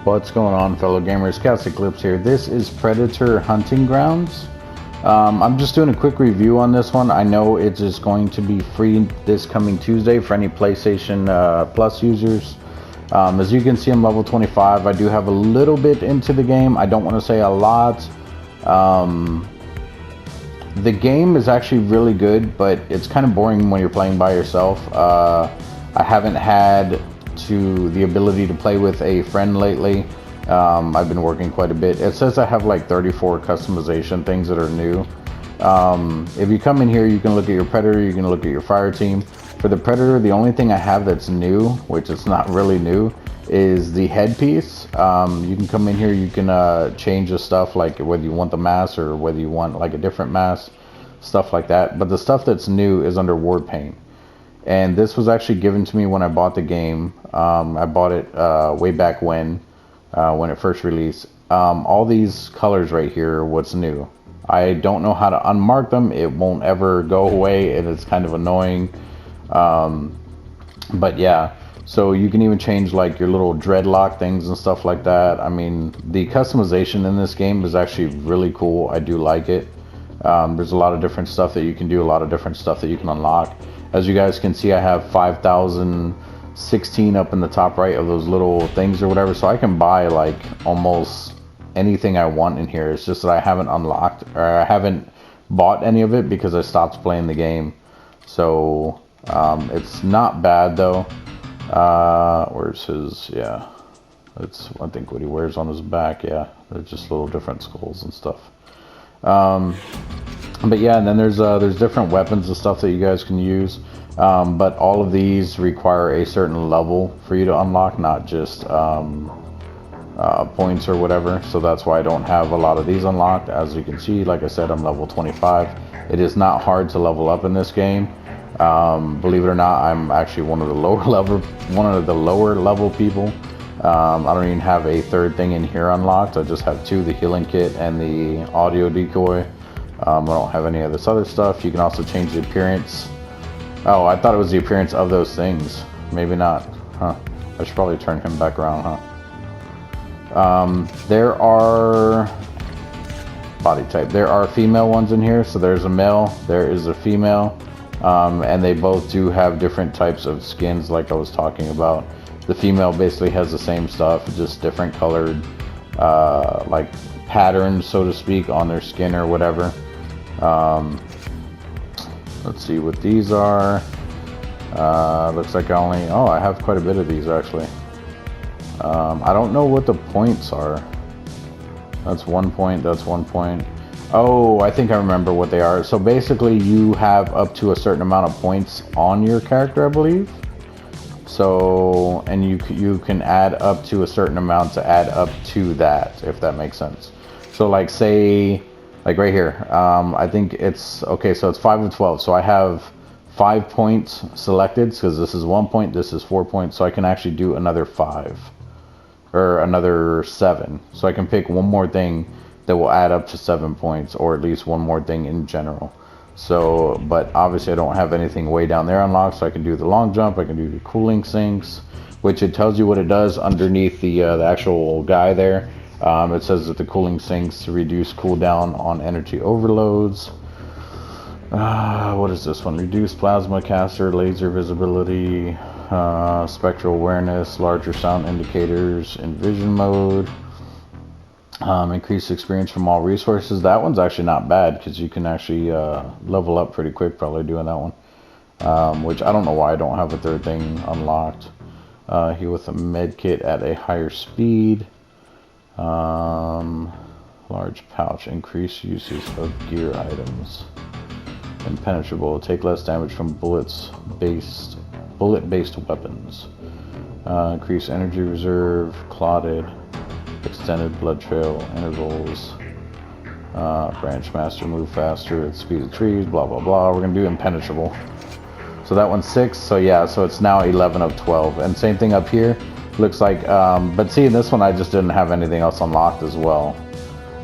What's going on, fellow gamers? ChaosEclipse here. This is Predator Hunting Grounds. I'm just doing a quick review on this one. I know it is going to be free this coming Tuesday for any PlayStation Plus users. As you can see, I'm level 25. I do have a little bit into the game. I don't want to say a lot. The game is actually really good, but it's kind of boring when you're playing by yourself. I haven't had the ability to play with a friend lately. I've been working quite a bit. It says I have like 34 customization things that are new. If you come in here, you can look at your Predator, you can look at your fire team. For the Predator, the only thing I have that's new, which is not really new, is the headpiece. You can come in here, you can change the stuff, like whether you want the mask or whether you want like a different mask, stuff like that. But the stuff that's new is under war paint. And this was actually given to me when I bought the game. I bought it way back when it first released. All these colors right here are what's new. I don't know how to unmark them. It won't ever go away, and it's kind of annoying. But yeah, so you can even change like your little dreadlock things and stuff like that. I mean, the customization in this game is actually really cool. I do like it. There's a lot of different stuff that you can do, a lot of different stuff that you can unlock. As you guys can see, I have 5,016 up in the top right of those little things or whatever, so I can buy like almost anything I want in here. It's just that I haven't unlocked, or I haven't bought any of it because I stopped playing the game. So it's not bad though. Where's his, yeah, that's I think what he wears on his back. Yeah, they're just little different skulls and stuff. But yeah, and then there's different weapons and stuff that you guys can use, but all of these require a certain level for you to unlock, not just points or whatever. So that's why I don't have a lot of these unlocked. As you can see, like I said, I'm level 25. It is not hard to level up in this game. Believe it or not, I'm actually one of the lower level people. I don't even have a third thing in here unlocked. I just have two, the healing kit and the audio decoy. I don't have any of this other stuff. You can also change the appearance. Oh, I thought it was the appearance of those things. Maybe not. Huh. I should probably turn him back around, huh? There are body type. There are female ones in here. So there's a male, there is a female. And they both do have different types of skins like I was talking about. The female basically has the same stuff, just different colored like patterns, so to speak, on their skin or whatever. Let's see what these are. Looks like I have quite a bit of these actually. I don't know what the points are. That's 1 point, that's 1 point. Oh, I think I remember what they are. So basically you have up to a certain amount of points on your character, I believe. So, and you can add up to a certain amount to add up to that, if that makes sense. So like say, like right here, I think it's, okay, so it's 5 of 12. So I have 5 points selected because this is 1 point, this is 4 points. So I can actually do another 5 or another 7. So I can pick one more thing that will add up to 7 points, or at least one more thing in general. So, but obviously I don't have anything way down there unlocked, so I can do the long jump, I can do the cooling sinks, which it tells you what it does underneath the actual guy there. It says that the cooling sinks reduce cooldown on energy overloads. What is this one? Reduce plasma caster, laser visibility, spectral awareness, larger sound indicators in vision mode. Increased experience from all resources. That one's actually not bad because you can actually level up pretty quick probably doing that one. Which I don't know why I don't have a third thing unlocked. Here with a med kit at a higher speed. Large pouch. Increased usage of gear items. Impenetrable. Take less damage from bullet-based weapons. Increased energy reserve. Clotted. Extended blood trail intervals. Branch master, move faster at the speed of trees, blah blah blah. We're gonna do impenetrable. So that one's 6. So yeah, so it's now 11 of 12. And same thing up here. Looks like but see, in this one I just didn't have anything else unlocked as well.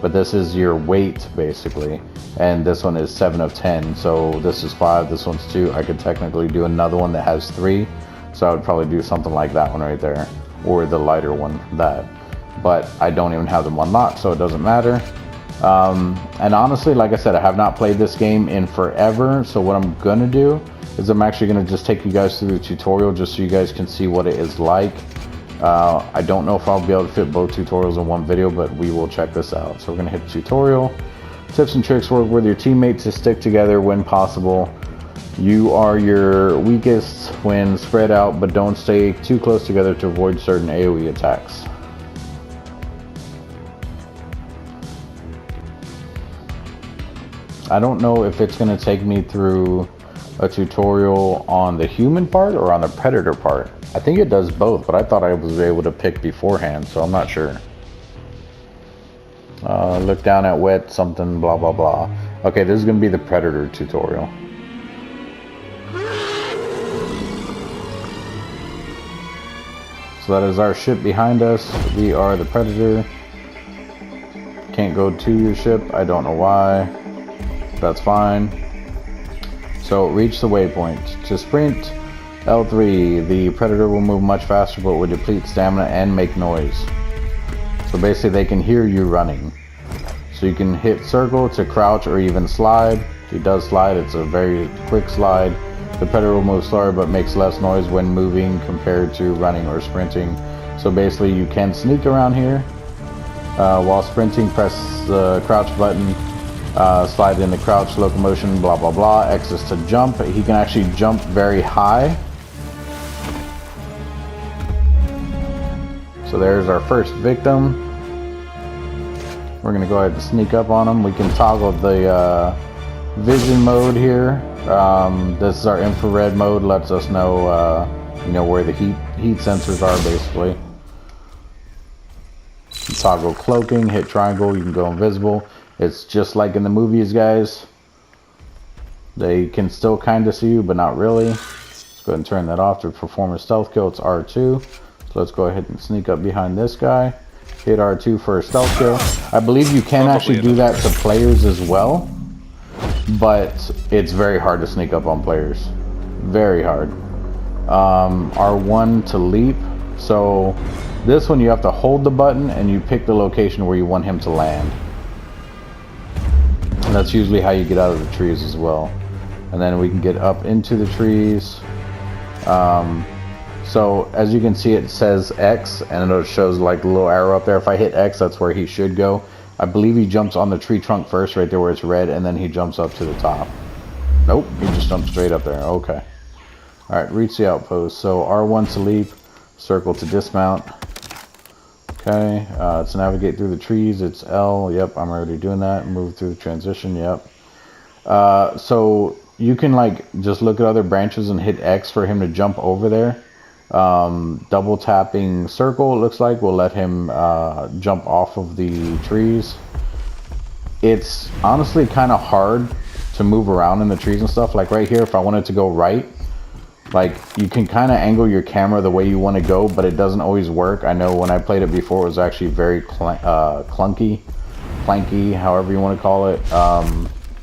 But this is your weight basically, and this one is 7 of 10. So this is 5, this one's 2. I could technically do another one that has 3. So I would probably do something like that one right there, or the lighter one, that. but I don't even have them unlocked, so it doesn't matter. And honestly, like I said, I have not played this game in forever, so what I'm gonna do is I'm actually gonna just take you guys through the tutorial just so you guys can see what it is like. I don't know if I'll be able to fit both tutorials in one video, but we will check this out. So we're gonna hit tutorial. Tips and tricks: work with your teammates to stick together when possible. You are your weakest when spread out, but don't stay too close together to avoid certain AoE attacks. I don't know if it's going to take me through a tutorial on the human part or on the predator part. I think it does both, but I thought I was able to pick beforehand, so I'm not sure. Look down at wet something blah blah blah. Okay, this is going to be the predator tutorial. So that is our ship behind us. We are the predator. Can't go to your ship. I don't know why. That's fine. So reach the waypoint. To sprint, L3. The predator will move much faster but will deplete stamina and make noise. So basically they can hear you running. So you can hit circle to crouch or even slide. He does slide. It's a very quick slide. The predator will move slower but makes less noise when moving compared to running or sprinting. So basically you can sneak around here. While sprinting, press the crouch button. Slide in the crouch, locomotion, blah blah blah. X is to jump. He can actually jump very high. So there's our first victim. We're gonna go ahead and sneak up on him. We can toggle the vision mode here. This is our infrared mode. Lets us know, you know, where the heat sensors are basically. Toggle cloaking. Hit triangle. You can go invisible. It's just like in the movies, guys. They can still kind of see you, but not really. Let's go ahead and turn that off to perform a stealth kill. It's R2. So let's go ahead and sneak up behind this guy. Hit R2 for a stealth kill. I believe you can actually do that to players as well, but it's very hard to sneak up on players. Very hard. R1 to leap. So this one you have to hold the button and you pick the location where you want him to land. And that's usually how you get out of the trees as well. And then we can get up into the trees. So as you can see, it says X and it shows like a little arrow up there. If I hit X, that's where he should go. I believe he jumps on the tree trunk first, right there where it's red, and then he jumps up to the top. Nope, he just jumped straight up there. Okay. Alright, reach the outpost. So R1 to leap, circle to dismount. Okay, to navigate through the trees, it's L. Yep, I'm already doing that. Move through the transition, yep. So you can like just look at other branches and hit X for him to jump over there. Double tapping circle, it looks like, will let him jump off of the trees. It's honestly kind of hard to move around in the trees and stuff. Like right here, if I wanted to go right, like you can kind of angle your camera the way you want to go, but it doesn't always work. I know when I played it before, it was actually very clunky, however you want to call it.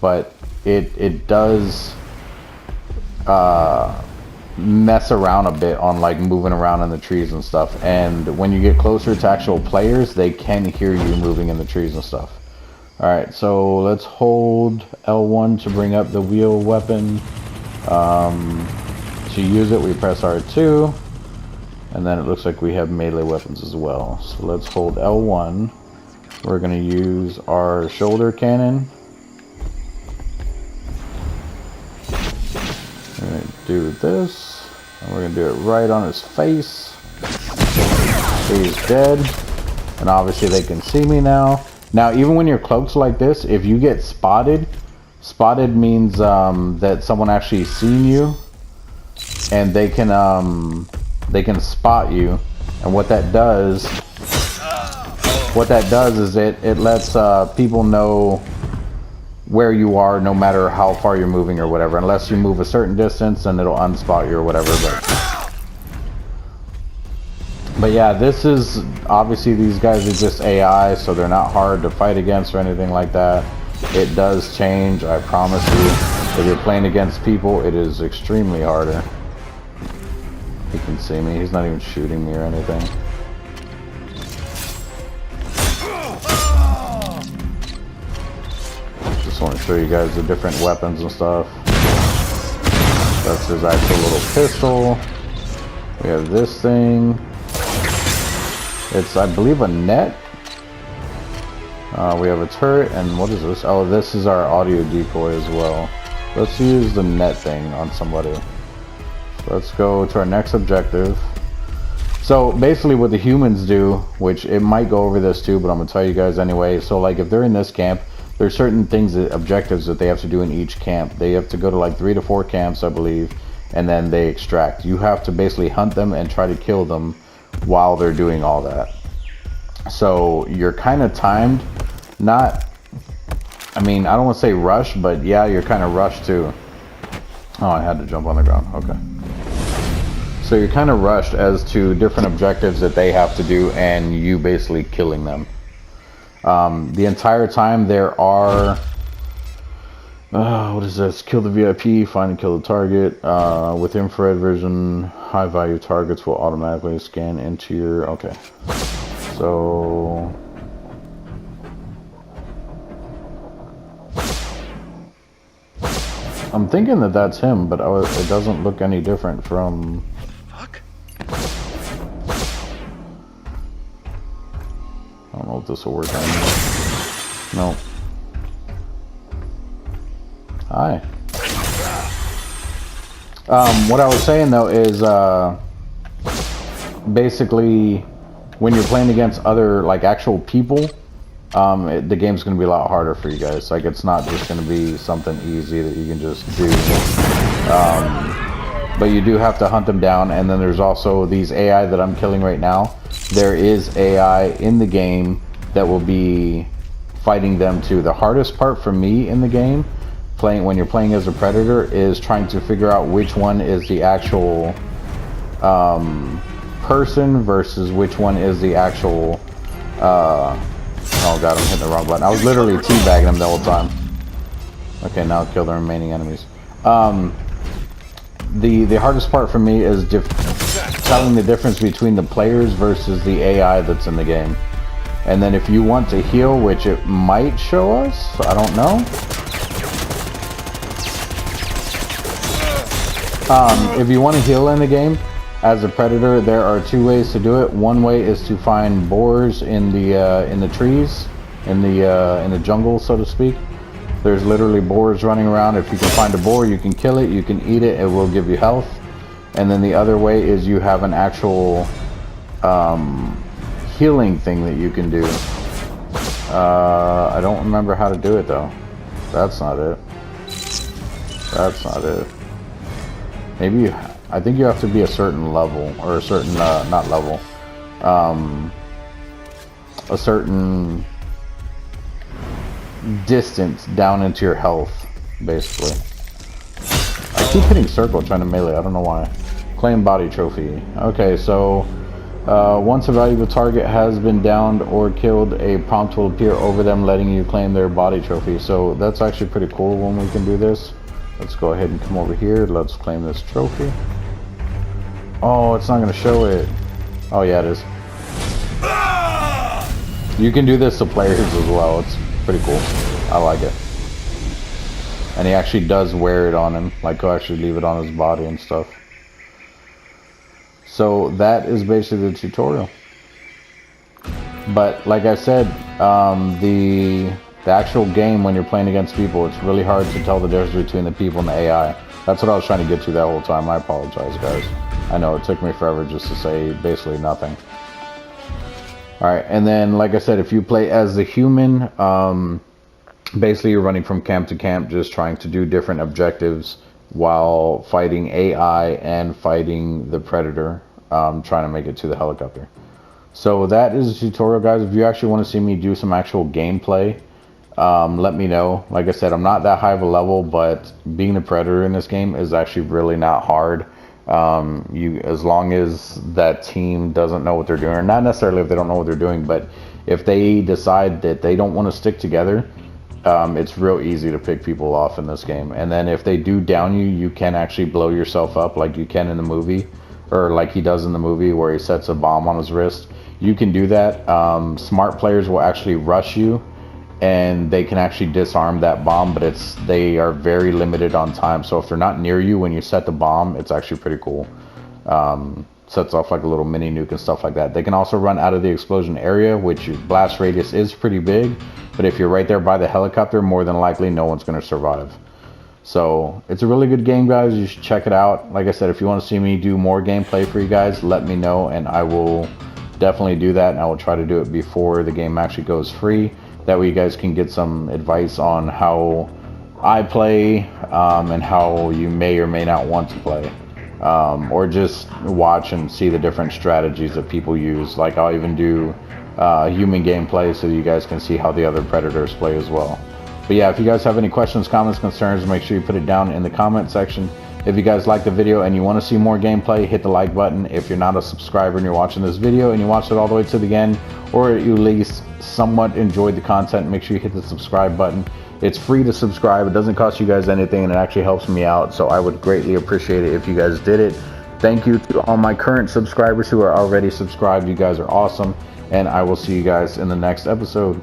But it does mess around a bit on like moving around in the trees and stuff. And when you get closer to actual players, they can hear you moving in the trees and stuff. All right, so let's hold L1 to bring up the wheel weapon. To use it, we press R2, and then it looks like we have melee weapons as well. So let's hold L1. We're going to use our shoulder cannon. We're going to do this, and we're going to do it right on his face. He's dead, and obviously they can see me now. Now, even when you're cloaked like this, if you get spotted means that someone actually seen you. And they can spot you, and what that does is it lets people know where you are, no matter how far you're moving or whatever. Unless you move a certain distance, and it'll unspot you or whatever. But yeah, this is obviously, these guys are just AI, so they're not hard to fight against or anything like that. It does change, I promise you. If you're playing against people, it is extremely harder. He can see me. He's not even shooting me or anything. just want to show you guys the different weapons and stuff. That's his actual little pistol. We have this thing. It's, I believe, a net. We have a turret, and what is this? Oh, this is our audio decoy as well. Let's use the net thing on somebody. So let's go to our next objective. So basically what the humans do, which it might go over this too, but I'm going to tell you guys anyway. So like if they're in this camp, there's certain things, objectives that they have to do in each camp. They have to go to like 3 to 4 camps, I believe, and then they extract. You have to basically hunt them and try to kill them while they're doing all that. So you're kind of timed, not, I mean, I don't want to say rush, but yeah, you're kind of rushed too. Oh, I had to jump on the ground. Okay. So you're kind of rushed as to different objectives that they have to do and you basically killing them. The entire time there are, what is this? Kill the VIP, find and kill the target. With infrared vision, high value targets will automatically scan into your, okay. So, I'm thinking that that's him, but it doesn't look any different from... Fuck. I don't know if this will work anymore. No. Hi. What I was saying though is, basically, when you're playing against other, like, actual people, the game's going to be a lot harder for you guys. Like, it's not just going to be something easy that you can just do. But you do have to hunt them down, and then there's also these AI that I'm killing right now. There is AI in the game that will be fighting them too. The hardest part for me in the game, when you're playing as a predator, is trying to figure out which one is the actual person versus which one is the actual oh god, I'm hitting the wrong button. I was literally teabagging them the whole time. Okay, now kill the remaining enemies. The hardest part for me is telling the difference between the players versus the AI that's in the game. And then if you want to heal, which it might show us, I don't know. If you want to heal in the game as a predator, there are 2 ways to do it. One way is to find boars in the trees, in the jungle, so to speak. There's literally boars running around. If you can find a boar, you can kill it, you can eat it, it will give you health. And then the other way is you have an actual healing thing that you can do. I don't remember how to do it though. That's not it. That's not it. Maybe I think you have to be a certain level, or a certain not level, a certain distance down into your health, basically. I keep hitting circle trying to melee, I don't know why. Claim body trophy. Okay, so once a valuable target has been downed or killed, a prompt will appear over them letting you claim their body trophy. So that's actually pretty cool when we can do this. Let's go ahead and come over here. Let's claim this trophy. Oh, it's not going to show it. Oh yeah, it is. You can do this to players as well. It's pretty cool. I like it. And he actually does wear it on him. Like, he'll actually leave it on his body and stuff. So that is basically the tutorial. But like I said, the actual game, when you're playing against people, it's really hard to tell the difference between the people and the AI. That's what I was trying to get to that whole time. I apologize, guys. I know it took me forever just to say basically nothing. Alright, and then like I said, if you play as the human, basically you're running from camp to camp, just trying to do different objectives while fighting AI and fighting the predator, trying to make it to the helicopter. So that is the tutorial, guys. If you actually want to see me do some actual gameplay, let me know. Like I said, I'm not that high of a level, but being the predator in this game is actually really not hard. As long as that team doesn't know what they're doing, or not necessarily if they don't know what they're doing, but if they decide that they don't want to stick together, it's real easy to pick people off in this game. And then if they do down you, you can actually blow yourself up like you can in the movie, or like he does in the movie where he sets a bomb on his wrist. You can do that. Smart players will actually rush you and they can actually disarm that bomb, but they are very limited on time. So if they're not near you when you set the bomb, it's actually pretty cool. Sets off like a little mini nuke and stuff like that. They can also run out of the explosion area, which your blast radius is pretty big, but if you're right there by the helicopter, more than likely no one's going to survive. So it's a really good game, guys. You should check it out. Like I said, if you want to see me do more gameplay for you guys, let me know, and I will definitely do that, and I will try to do it before the game actually goes free. That way you guys can get some advice on how I play, and how you may or may not want to play. Or just watch and see the different strategies that people use. Like I'll even do human gameplay so you guys can see how the other predators play as well. But yeah, if you guys have any questions, comments, concerns, make sure you put it down in the comment section. If you guys like the video and you want to see more gameplay, hit the like button. If you're not a subscriber and you're watching this video and you watched it all the way to the end, or you at least somewhat enjoyed the content, make sure you hit the subscribe button. It's free to subscribe. It doesn't cost you guys anything, and it actually helps me out. So I would greatly appreciate it if you guys did it. Thank you to all my current subscribers who are already subscribed. You guys are awesome, and I will see you guys in the next episode.